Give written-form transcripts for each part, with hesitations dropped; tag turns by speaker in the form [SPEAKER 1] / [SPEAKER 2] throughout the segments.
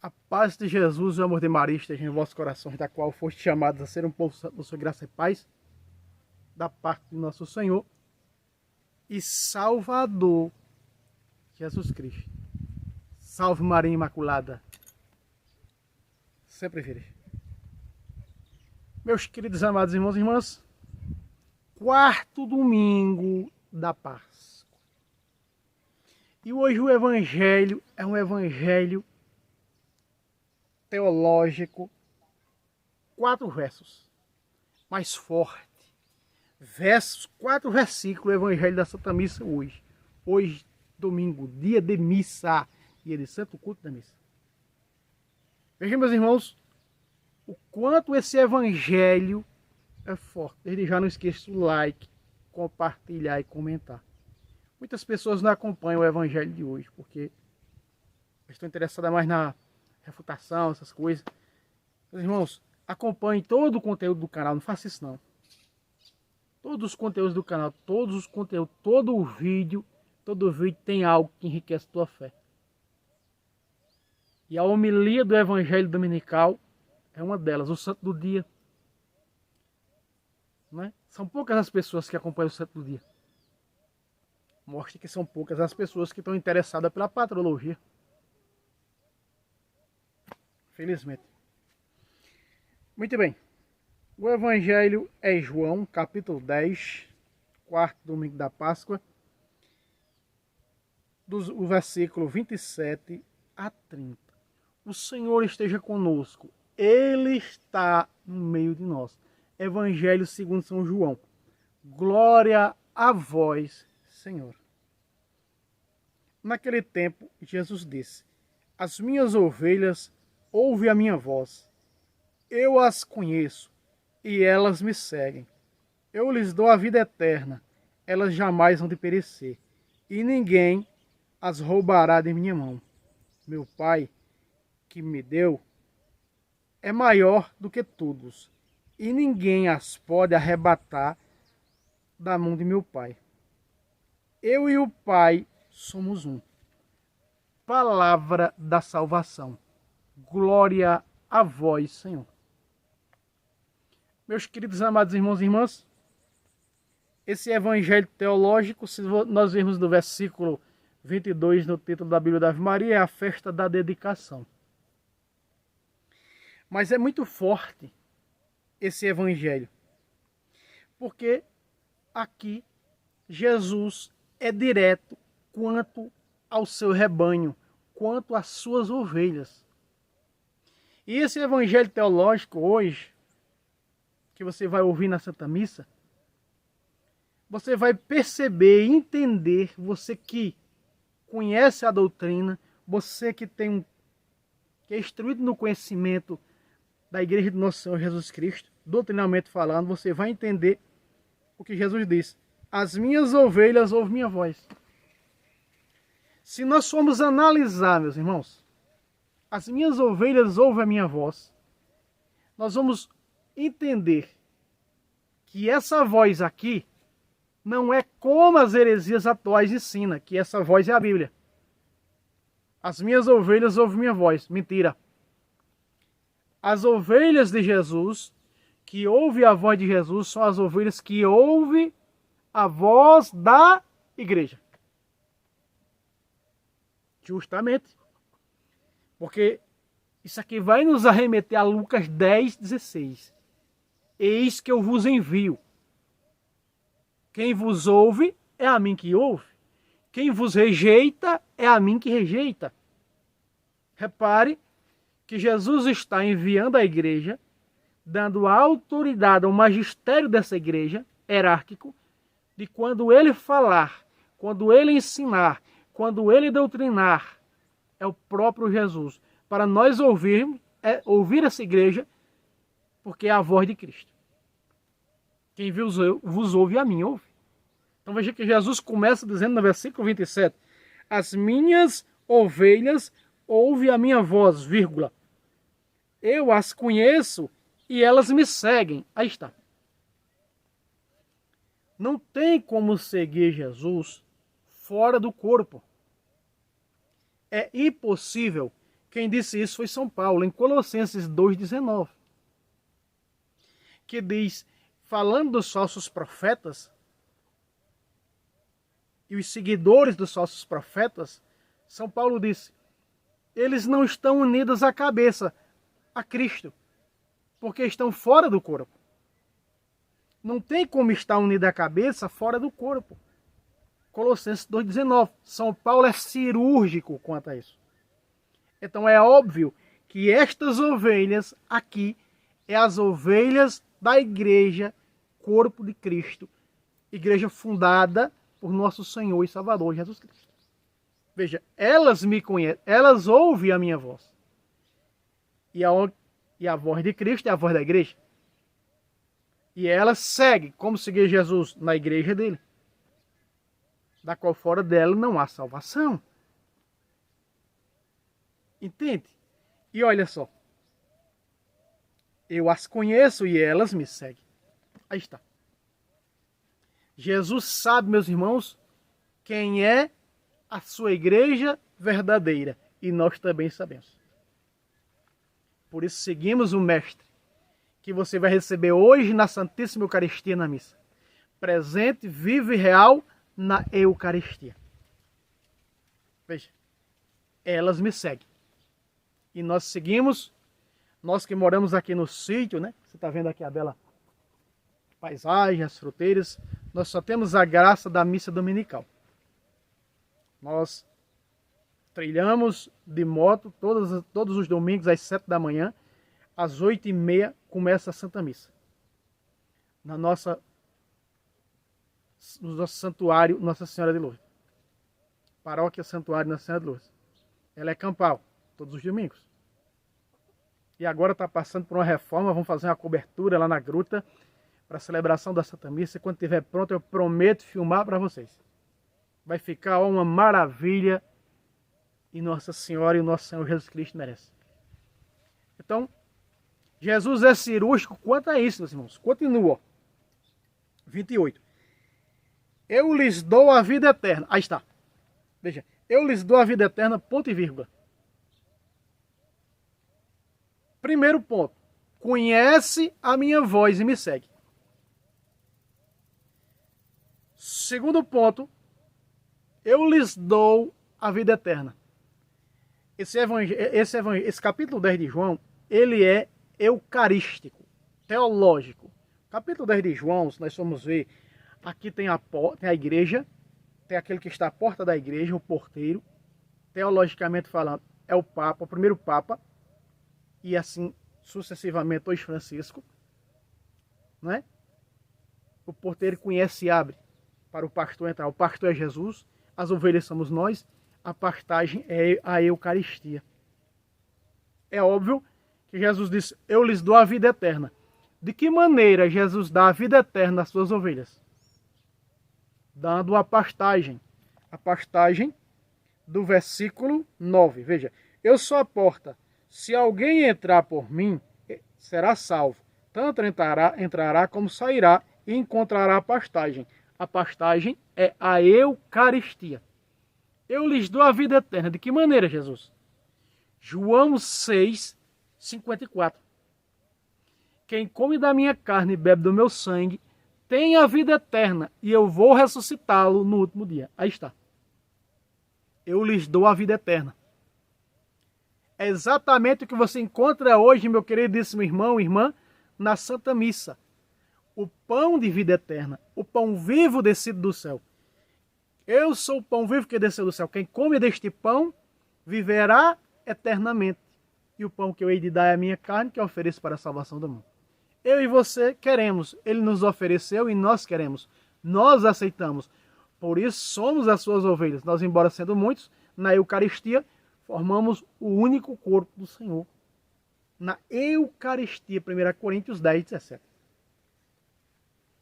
[SPEAKER 1] A paz de Jesus e o amor de Maria estejam em vossos corações, da qual foste chamados a ser um povo santo, sua graça e paz, da parte de nosso Senhor e Salvador, Jesus Cristo. Salve Maria Imaculada, sempre virgem. Meus queridos amados irmãos e irmãs, quarto domingo da Páscoa. E hoje o evangelho é um evangelho teológico, 4 versos, mais forte. Quatro versículos do Evangelho da Santa Missa hoje. Hoje, domingo, dia de missa, dia de santo culto da missa. Vejam, meus irmãos, o quanto esse Evangelho é forte. Desde já não esqueça o like, compartilhar e comentar. Muitas pessoas não acompanham o Evangelho de hoje, porque estão interessadas mais na refutação, essas coisas. Meus irmãos, acompanhem todo o conteúdo do canal, não faça isso não. Todos os conteúdos do canal, todos os conteúdos, todo vídeo tem algo que enriquece a tua fé. E a homilia do Evangelho Dominical é uma delas, o Santo do Dia. Não é? São poucas as pessoas que acompanham o Santo do Dia. Mostra que são poucas as pessoas que estão interessadas pela patrologia. Felizmente. Muito bem. O Evangelho é João, capítulo 10, quarto domingo da Páscoa, do versículo 27 a 30. O Senhor esteja conosco, Ele está no meio de nós. Evangelho segundo São João. Glória a vós, Senhor. Naquele tempo, Jesus disse: as minhas ovelhas ouvem a minha voz. Eu as conheço e elas me seguem. Eu lhes dou a vida eterna, elas jamais hão de perecer, e ninguém as roubará de minha mão. Meu Pai, que me deu, é maior do que todos, e ninguém as pode arrebatar da mão de meu Pai. Eu e o Pai somos um. Palavra da salvação. Glória a vós, Senhor. Meus queridos amados irmãos e irmãs, esse evangelho teológico, se nós vermos no versículo 22, no título da Bíblia da Ave Maria, é a festa da dedicação. Mas é muito forte esse evangelho, porque aqui Jesus é direto quanto ao seu rebanho, quanto às suas ovelhas. E esse evangelho teológico hoje, que você vai ouvir na Santa Missa, você vai perceber e entender, você que conhece a doutrina, você que que é instruído no conhecimento da Igreja do Nosso Senhor Jesus Cristo, doutrinalmente falando, você vai entender o que Jesus disse: as minhas ovelhas ouvem minha voz. Se nós formos analisar, meus irmãos, as minhas ovelhas ouvem a minha voz, nós vamos entender que essa voz aqui não é como as heresias atuais ensinam, que essa voz é a Bíblia. As minhas ovelhas ouvem minha voz. Mentira. As ovelhas de Jesus, que ouvem a voz de Jesus, são as ovelhas que ouvem a voz da igreja. Justamente. Porque isso aqui vai nos arremeter a Lucas 10, 16. Eis que eu vos envio. Quem vos ouve é a mim que ouve. Quem vos rejeita é a mim que rejeita. Repare que Jesus está enviando a igreja, dando autoridade ao magistério dessa igreja, hierárquico, de quando ele falar, quando ele ensinar, quando ele doutrinar, é o próprio Jesus. Para nós ouvirmos, ouvir essa igreja, porque é a voz de Cristo. Quem vos ouve, a mim ouve. Então veja que Jesus começa dizendo no versículo 27, as minhas ovelhas ouvem a minha voz, vírgula. Eu as conheço e elas me seguem. Aí está. Não tem como seguir Jesus fora do corpo. É impossível Quem disse isso foi São Paulo, em Colossenses 2,19. Que diz, falando dos falsos profetas, e os seguidores dos falsos profetas, São Paulo disse, eles não estão unidos à cabeça, a Cristo, porque estão fora do corpo. Não tem como estar unida à cabeça fora do corpo. Colossenses 2,19. São Paulo é cirúrgico quanto a isso. Então é óbvio que estas ovelhas aqui é as ovelhas da igreja, corpo de Cristo. Igreja fundada por nosso Senhor e Salvador Jesus Cristo. Veja, elas me conhecem, elas ouvem a minha voz. E a voz de Cristo é a voz da igreja. E elas seguem, como seguir Jesus na igreja dele. Da qual fora dela não há salvação. Entende? E olha só. Eu as conheço e elas me seguem. Aí está. Jesus sabe, meus irmãos, quem é a sua igreja verdadeira. E nós também sabemos. Por isso seguimos o Mestre, que você vai receber hoje na Santíssima Eucaristia na missa. Presente, vivo e real na Eucaristia. Veja, elas me seguem. E nós seguimos, nós que moramos aqui no sítio, né? Você está vendo aqui a bela paisagem, as fruteiras. Nós só temos a graça da missa dominical. Nós trilhamos de moto todos os domingos às 7 da manhã. Às 8h30 começa a Santa Missa. No nosso santuário Nossa Senhora de Lourdes. Paróquia Santuário Nossa Senhora de Lourdes. Ela é campal, todos os domingos. E agora está passando por uma reforma, vamos fazer uma cobertura lá na gruta para a celebração da Santa Missa. E quando estiver pronto, eu prometo filmar para vocês. Vai ficar uma maravilha e Nossa Senhora e o nosso Senhor Jesus Cristo merecem. Então, Jesus é cirúrgico quanto a isso, meus irmãos. Continua. 28. Eu lhes dou a vida eterna. Aí está. Veja. Eu lhes dou a vida eterna, ponto e vírgula. Primeiro ponto. Conhece a minha voz e me segue. Segundo ponto. Eu lhes dou a vida eterna. Esse capítulo 10 de João, ele é eucarístico, teológico. Capítulo 10 de João, se nós formos ver, aqui tem a igreja, tem aquele que está à porta da igreja, o porteiro. Teologicamente falando, é o Papa, o primeiro Papa, e assim sucessivamente hoje Francisco. Não é? O porteiro conhece e abre para o pastor entrar. O pastor é Jesus, as ovelhas somos nós, a pastagem é a Eucaristia. É óbvio que Jesus disse, eu lhes dou a vida eterna. De que maneira Jesus dá a vida eterna às suas ovelhas? Dando a pastagem. A pastagem do versículo 9. Veja, eu sou a porta. Se alguém entrar por mim, será salvo. Tanto entrará como sairá e encontrará a pastagem. A pastagem é a Eucaristia. Eu lhes dou a vida eterna. De que maneira, Jesus? João 6:54. Quem come da minha carne e bebe do meu sangue tem a vida eterna e eu vou ressuscitá-lo no último dia. Aí está. Eu lhes dou a vida eterna. É exatamente o que você encontra hoje, meu queridíssimo irmão e irmã, na Santa Missa. O pão de vida eterna, o pão vivo descido do céu. Eu sou o pão vivo que desceu do céu. Quem come deste pão viverá eternamente. E o pão que eu hei de dar é a minha carne, que eu ofereço para a salvação do mundo. Eu e você queremos. Ele nos ofereceu e nós queremos. Nós aceitamos. Por isso somos as suas ovelhas. Nós, embora sendo muitos, na Eucaristia, formamos o único corpo do Senhor. Na Eucaristia, 1 Coríntios 10:17.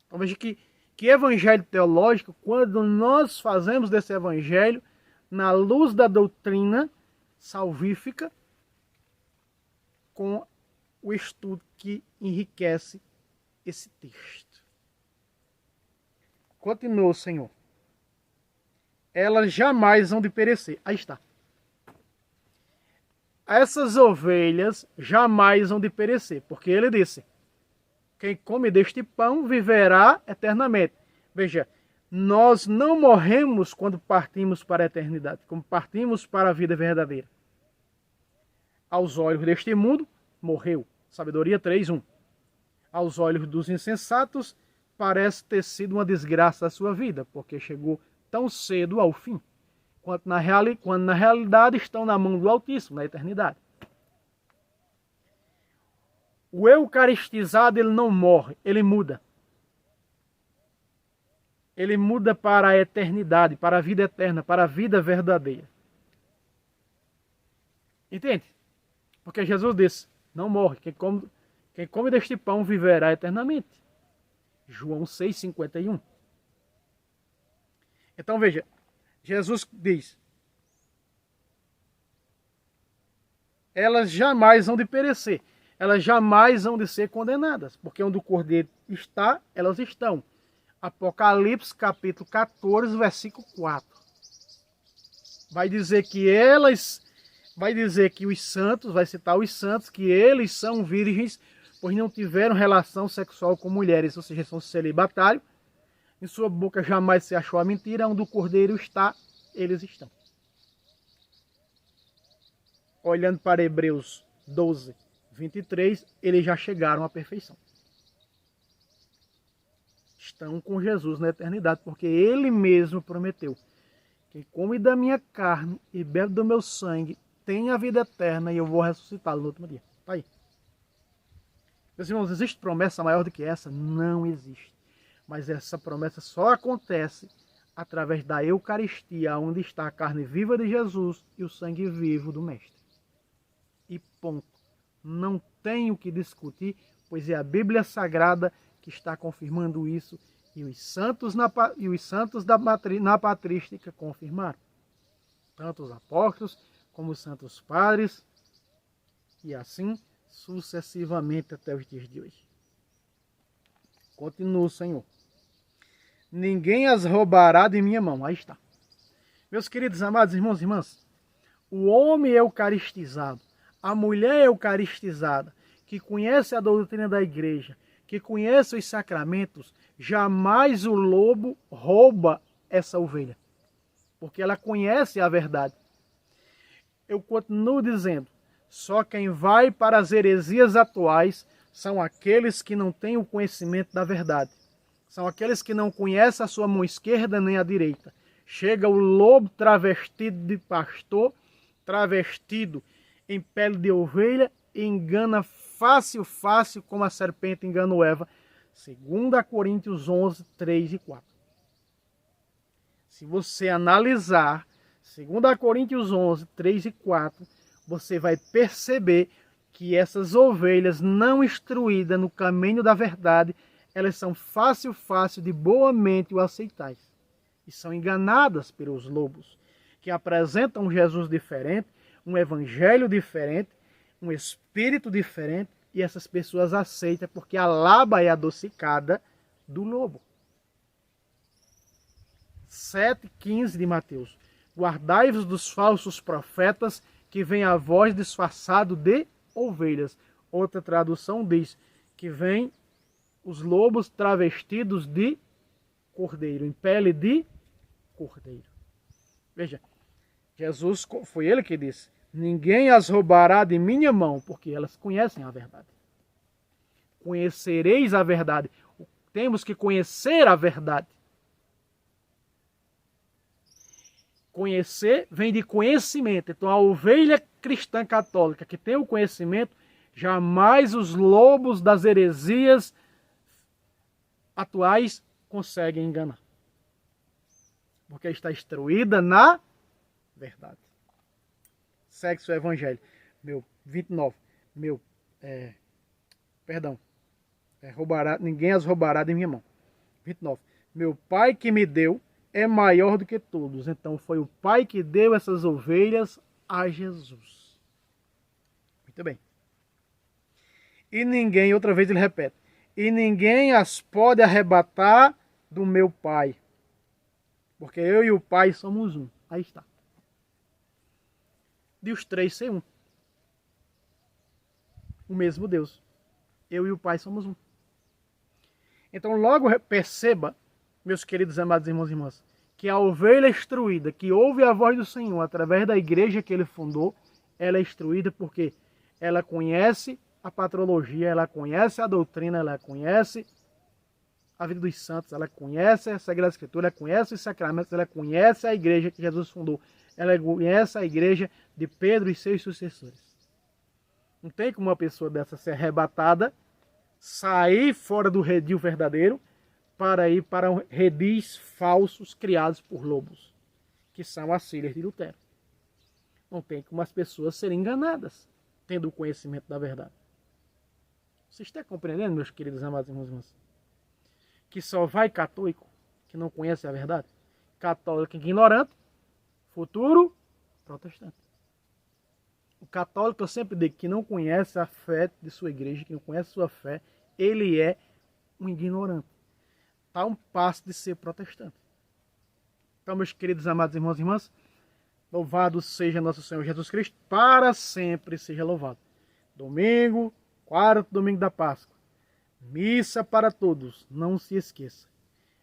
[SPEAKER 1] Então veja que evangelho teológico, quando nós fazemos desse evangelho na luz da doutrina salvífica, com o estudo que enriquece esse texto. Continua o Senhor. Elas jamais hão de perecer. Aí está. essas ovelhas jamais hão de perecer, porque ele disse: quem come deste pão viverá eternamente. Veja, nós não morremos quando partimos para a eternidade, como partimos para a vida verdadeira. Aos olhos deste mundo, morreu. Sabedoria 3:1. Aos olhos dos insensatos, parece ter sido uma desgraça a sua vida, porque chegou tão cedo ao fim, quando na realidade estão na mão do Altíssimo, na eternidade. O eucaristizado, ele não morre, ele muda. Ele muda para a eternidade, para a vida eterna, para a vida verdadeira. Entende? Porque Jesus disse: não morre, quem come deste pão viverá eternamente. João 6,51. Então veja, Jesus diz: elas jamais hão de perecer, elas jamais hão de ser condenadas, porque onde o Cordeiro está, elas estão. Apocalipse capítulo 14, versículo 4. Vai dizer que os santos, vai citar os santos, que eles são virgens, pois não tiveram relação sexual com mulheres, ou seja, são celibatários. Em sua boca jamais se achou a mentira, onde o Cordeiro está, eles estão. Olhando para Hebreus 12, 23, eles já chegaram à perfeição. Estão com Jesus na eternidade, porque ele mesmo prometeu: quem come da minha carne e bebe do meu sangue tem a vida eterna e eu vou ressuscitá-lo no último dia. Está aí. Meus irmãos, existe promessa maior do que essa? Não existe. Mas essa promessa só acontece através da Eucaristia, onde está a carne viva de Jesus e o sangue vivo do Mestre. E ponto. Não tem o que discutir, pois é a Bíblia Sagrada que está confirmando isso, e os santos na patrística confirmaram. Tanto os apóstolos como os santos padres, e assim sucessivamente até os dias de hoje. Continua, Senhor. Ninguém as roubará de minha mão. Aí está. Meus queridos amados irmãos e irmãs, o homem eucaristizado, a mulher eucaristizada, que conhece a doutrina da igreja, que conhece os sacramentos, jamais o lobo rouba essa ovelha, porque ela conhece a verdade. Eu continuo dizendo, só quem vai para as heresias atuais são aqueles que não têm o conhecimento da verdade. São aqueles que não conhecem a sua mão esquerda nem a direita. Chega o lobo travestido de pastor, travestido em pele de ovelha, e engana fácil, como a serpente enganou Eva. 2 Coríntios 11, 3 e 4. Se você analisar 2 Coríntios 11, 3 e 4, você vai perceber que essas ovelhas não instruídas no caminho da verdade, elas são fácil de boa mente o aceitais. E são enganadas pelos lobos, que apresentam um Jesus diferente, um evangelho diferente, um espírito diferente, e essas pessoas aceitam porque a laba é adocicada do lobo. 7,15 de Mateus. Guardai-vos dos falsos profetas, que vem a voz disfarçado de ovelhas. Outra tradução diz que vem os lobos travestidos de cordeiro, em pele de cordeiro. Veja, Jesus, foi ele que disse: ninguém as roubará de minha mão, porque elas conhecem a verdade. Conhecereis a verdade. Temos que conhecer a verdade. Conhecer vem de conhecimento. Então a ovelha cristã católica que tem o conhecimento, jamais os lobos das heresias atuais conseguem enganar. Porque está instruída na verdade. Segue o evangelho. 29. Ninguém as roubará de minha mão. 29. Meu Pai que me deu é maior do que todos. Então foi o Pai que deu essas ovelhas a Jesus. Muito bem. E ninguém, outra vez ele repete, e ninguém as pode arrebatar do meu Pai. Porque eu e o Pai somos um. Aí está. De os três ser um. o mesmo Deus. Eu e o Pai somos um. Então logo perceba, meus queridos amados irmãos e irmãs, que a ovelha instruída, que ouve a voz do Senhor através da igreja que ele fundou, ela é instruída porque ela conhece a patrologia, ela conhece a doutrina, ela conhece a vida dos santos, ela conhece a Sagrada Escritura, ela conhece os sacramentos, ela conhece a igreja que Jesus fundou, ela conhece a igreja de Pedro e seus sucessores. Não tem como uma pessoa dessa ser arrebatada, sair fora do redil verdadeiro para ir para redis falsos criados por lobos, que são as filhas de Lutero. Não tem como as pessoas serem enganadas, tendo o conhecimento da verdade. Você está compreendendo, meus queridos amados irmãos e irmãs? Que só vai católico que não conhece a verdade? Católico ignorante, futuro protestante. O católico, eu sempre digo, que não conhece a fé de sua igreja, que não conhece a sua fé, ele é um ignorante. Está a um passo de ser protestante. Então, meus queridos amados irmãos e irmãs, louvado seja nosso Senhor Jesus Cristo, para sempre seja louvado. Domingo, quarto domingo da Páscoa. Missa para todos, não se esqueça.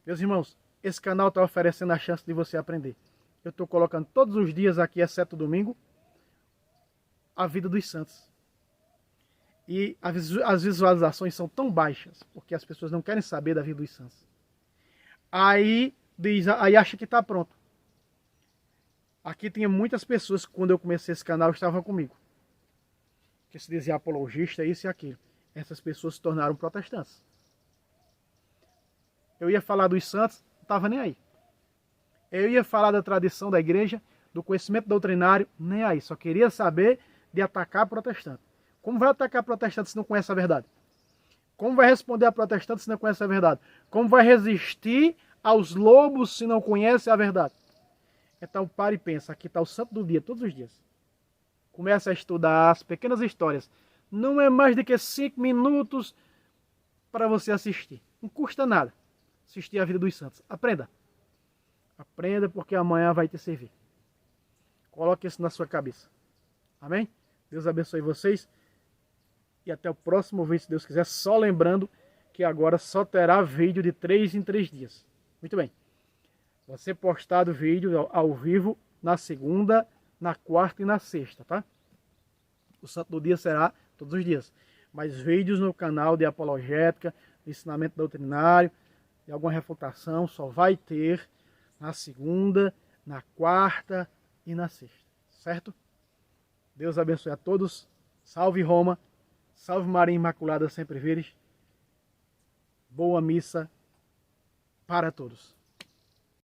[SPEAKER 1] Meus irmãos, esse canal está oferecendo a chance de você aprender. Eu estou colocando todos os dias aqui, exceto domingo, a vida dos santos. E as visualizações são tão baixas, porque as pessoas não querem saber da vida dos santos. Aí acha que está pronto. Aqui tinha muitas pessoas que quando eu comecei esse canal estavam comigo. Que se dizia apologista, isso e aquilo. Essas pessoas se tornaram protestantes. Eu ia falar dos santos, não estava nem aí. Eu ia falar da tradição da igreja, do conhecimento doutrinário, nem aí. Só queria saber de atacar protestante. Como vai atacar protestante se não conhece a verdade? Como vai responder a protestante se não conhece a verdade? Como vai resistir aos lobos se não conhece a verdade? Então pare e pensa, aqui está o santo do dia, todos os dias. Começa a estudar as pequenas histórias. Não é mais do que 5 minutos para você assistir. Não custa nada assistir a vida dos santos. Aprenda. Aprenda porque amanhã vai te servir. Coloque isso na sua cabeça. Amém? Deus abençoe vocês. E até o próximo vídeo, se Deus quiser. Só lembrando que agora só terá vídeo de 3 em 3 dias. Muito bem. Vai ser postado vídeo ao vivo na segunda, na quarta e na sexta, tá? O santo do dia será todos os dias. Mas vídeos no canal de apologética, de ensinamento doutrinário, de alguma refutação, só vai ter na segunda, na quarta e na sexta. Certo? Deus abençoe a todos. Salve Roma. Salve Maria Imaculada Sempre Vires. Boa missa para todos.